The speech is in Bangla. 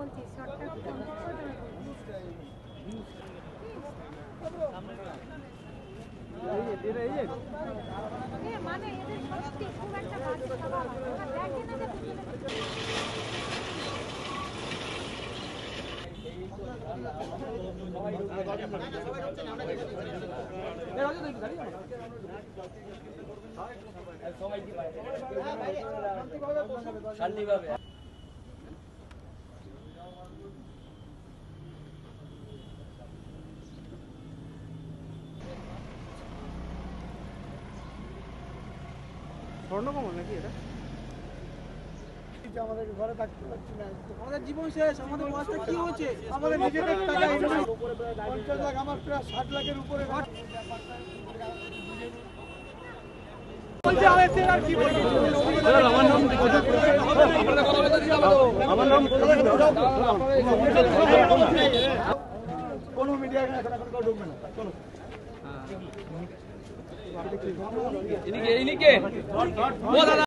বলছি শর্টটা মানে এদের সত্যি খুব একটা বাজে স্বভাব আছে ওরা দেখে না যে শান্তিভাবে স্বর্ণকমল নাকি এটা? আমাদের ঘরে থাকতে পারছি না, আমাদের জীবন শেষ। আমাদের অবস্থা কি হচ্ছে? আমাদের নিজেদের টাকা 50 লাখ, আমার প্রায় 60 লাখের উপরে কোনো মিডিয়া এখন ঢুকবে না। ইনি কে?